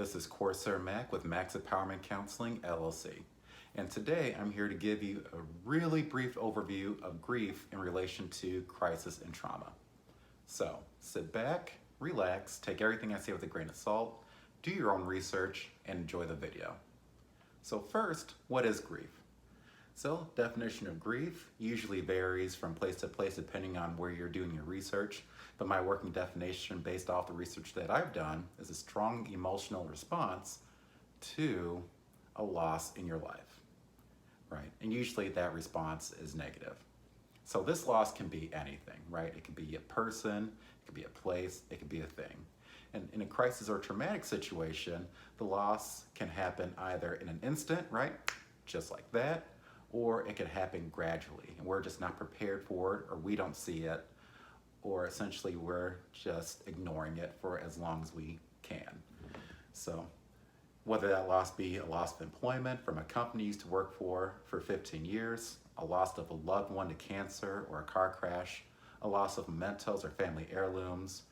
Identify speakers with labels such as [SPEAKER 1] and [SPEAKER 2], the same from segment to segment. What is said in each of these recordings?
[SPEAKER 1] This is Corsair Mac with Max Empowerment Counseling, LLC. And today I'm here to give you a really brief overview of grief in relation to crisis and trauma. So sit back, relax, take everything I say with a grain of salt, do your own research, and enjoy the video. So first, what is grief? So definition of grief usually varies from place to place depending on where you're doing your research, but my working definition based off the research that I've done is a strong emotional response to a loss in your life, right? And usually that response is negative. So this loss can be anything, right? It could be a person, it could be a place, it could be a thing. And in a crisis or traumatic situation, the loss can happen either in an instant, right? Just like that, or it could happen gradually and we're just not prepared for it, or we don't see it, or essentially we're just ignoring it for as long as we can. So whether that loss be a loss of employment from a company you used to work for 15 years, a loss of a loved one to cancer or a car crash, a loss of mementos or family heirlooms,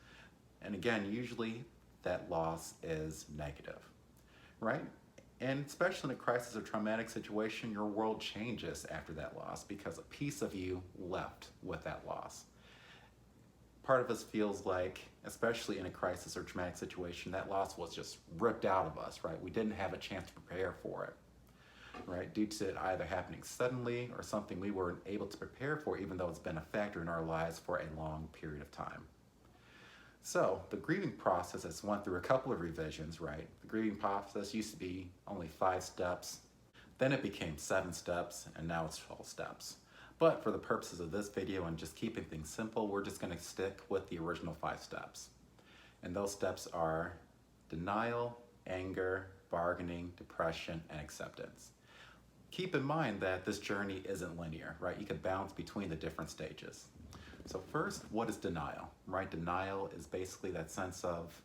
[SPEAKER 1] and again, usually that loss is negative, right? And especially in a crisis or traumatic situation, your world changes after that loss because a piece of you left with that loss. Part of us feels like, especially in a crisis or traumatic situation, that loss was just ripped out of us, right? We didn't have a chance to prepare for it, right? Due to it either happening suddenly or something we weren't able to prepare for, even though it's been a factor in our lives for a long period of time. So the grieving process has went through a couple of revisions, right? The grieving process used to be only 5 steps, then it became 7 steps, and now it's 12 steps. But for the purposes of this video and just keeping things simple, we're just gonna stick with the original 5 steps. And those steps are denial, anger, bargaining, depression, and acceptance. Keep in mind that this journey isn't linear, right? You could bounce between the different stages. So first, what is denial, right? Denial is basically that sense of,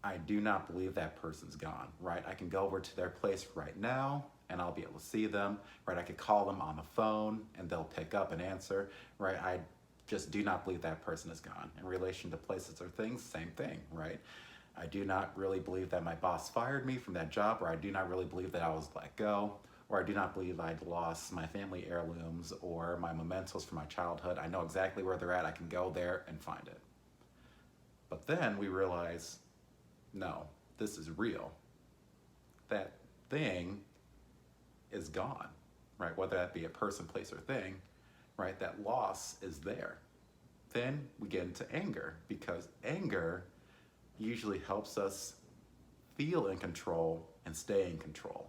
[SPEAKER 1] I do not believe that person's gone, right? I can go over to their place right now and I'll be able to see them, right? I could call them on the phone and they'll pick up and answer, right? I just do not believe that person is gone. In relation to places or things, same thing, right? I do not really believe that my boss fired me from that job, or I do not really believe that I was let go, or I do not believe I'd lost my family heirlooms or my mementos from my childhood. I know exactly where they're at. I can go there and find it. But then we realize, no, this is real. That thing is gone, right? Whether that be a person, place, or thing, right? That loss is there. Then we get into anger, because anger usually helps us feel in control and stay in control,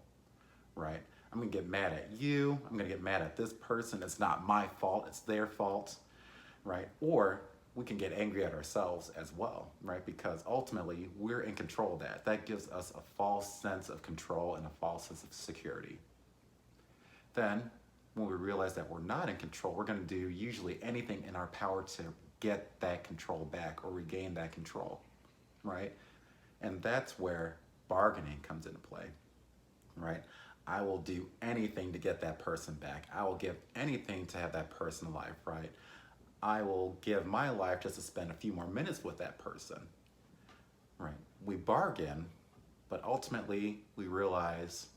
[SPEAKER 1] right? I'm gonna get mad at you, I'm gonna get mad at this person, it's not my fault, it's their fault, right? Or we can get angry at ourselves as well, right? Because ultimately we're in control of that. That gives us a false sense of control and a false sense of security. Then when we realize that we're not in control, we're gonna do usually anything in our power to get that control back or regain that control, right? And that's where bargaining comes into play, right? I will do anything to get that person back. I will give anything to have that person alive, right? I will give my life just to spend a few more minutes with that person, right? We bargain, but ultimately we realize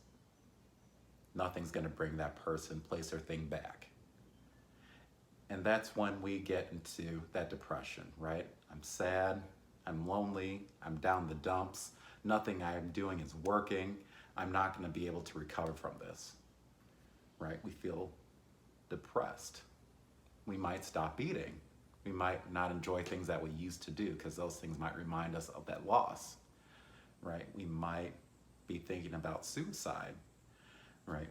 [SPEAKER 1] nothing's gonna bring that person, place, or thing back. And that's when we get into that depression, right? I'm sad, I'm lonely, I'm down the dumps, nothing I'm doing is working, I'm not gonna be able to recover from this, right? We feel depressed. We might stop eating. We might not enjoy things that we used to do because those things might remind us of that loss, right? We might be thinking about suicide, right?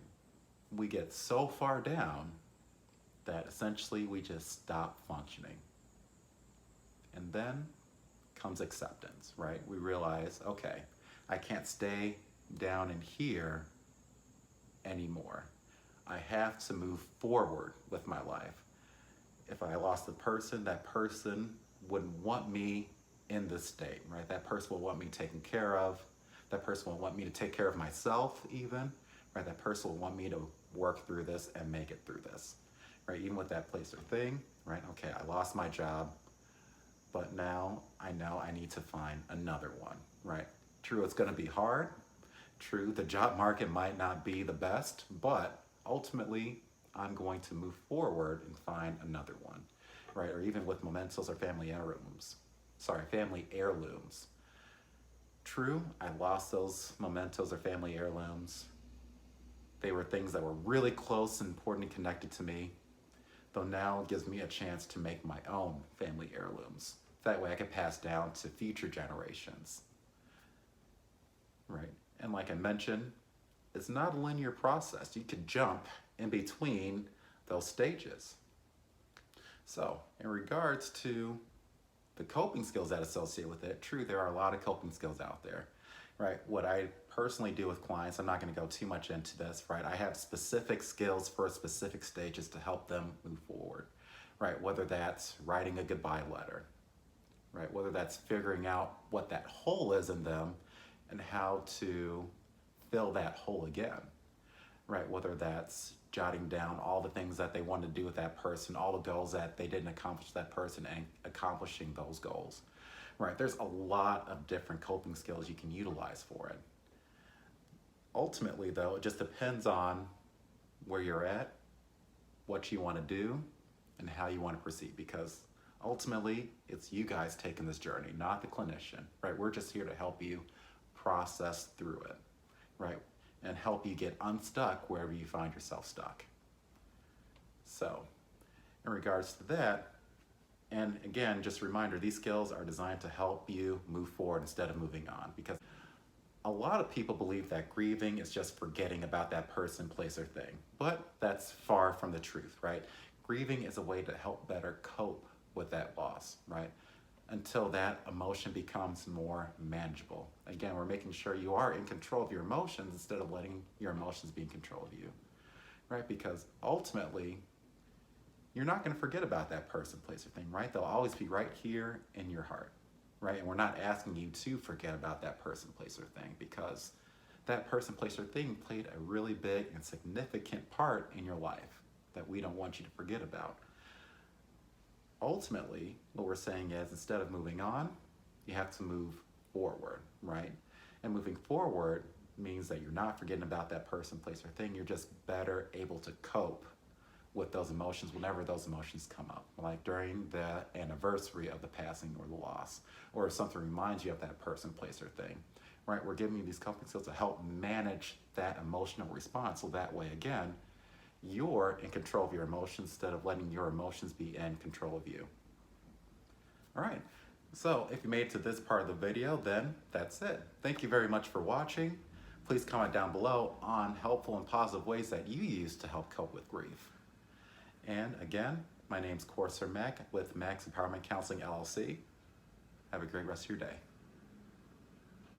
[SPEAKER 1] We get so far down that essentially we just stop functioning. And then comes acceptance, right? We realize, okay, I can't stay down in here anymore. I have to move forward with my life. If I lost the person, that person wouldn't want me in this state, right? That person will want me taken care of. That person will want me to take care of myself even, right? That person will want me to work through this and make it through this, right? Even with that place or thing, right? Okay, I lost my job, but now I know I need to find another one, right? True, it's going to be hard. True, the job market might not be the best, but ultimately, I'm going to move forward and find another one, right? Or even with mementos or family heirlooms. Sorry, family heirlooms. True, I lost those mementos or family heirlooms. They were things that were really close and important and connected to me, though now it gives me a chance to make my own family heirlooms. That way I can pass down to future generations, right? And like I mentioned, it's not a linear process. You could jump in between those stages. So in regards to the coping skills that associate with it, true, there are a lot of coping skills out there, right? What I personally do with clients, I'm not going to go too much into this, right? I have specific skills for specific stages to help them move forward, right? Whether that's writing a goodbye letter, right? Whether that's figuring out what that hole is in them and how to fill that hole again, right? Whether that's jotting down all the things that they want to do with that person, all the goals that they didn't accomplish that person, and accomplishing those goals, right? There's a lot of different coping skills you can utilize for it. Ultimately, though, it just depends on where you're at, what you want to do, and how you want to proceed, because ultimately, it's you guys taking this journey, not the clinician, right? We're just here to help you process through it, right? And help you get unstuck wherever you find yourself stuck. So, in regards to that, and again, just a reminder, these skills are designed to help you move forward instead of moving on, because a lot of people believe that grieving is just forgetting about that person, place, or thing, but that's far from the truth, right? Grieving is a way to help better cope with that loss, right? Until that emotion becomes more manageable. Again, we're making sure you are in control of your emotions instead of letting your emotions be in control of you, right? Because ultimately, you're not going to forget about that person, place, or thing, right? They'll always be right here in your heart, right? And we're not asking you to forget about that person, place, or thing, because that person, place, or thing played a really big and significant part in your life that we don't want you to forget about. Ultimately, what we're saying is, instead of moving on, you have to move forward, right? And moving forward means that you're not forgetting about that person, place, or thing. You're just better able to cope with those emotions whenever those emotions come up, like during the anniversary of the passing or the loss, or if something reminds you of that person, place, or thing, right? We're giving you these coping skills to help manage that emotional response, so that way, again, you're in control of your emotions instead of letting your emotions be in control of you. All right, so if you made it to this part of the video, then that's it. Thank you very much for watching. Please comment down below on helpful and positive ways that you use to help cope with grief. And again, my name's Corsair Mac with Mac's Empowerment Counseling LLC. Have a great rest of your day.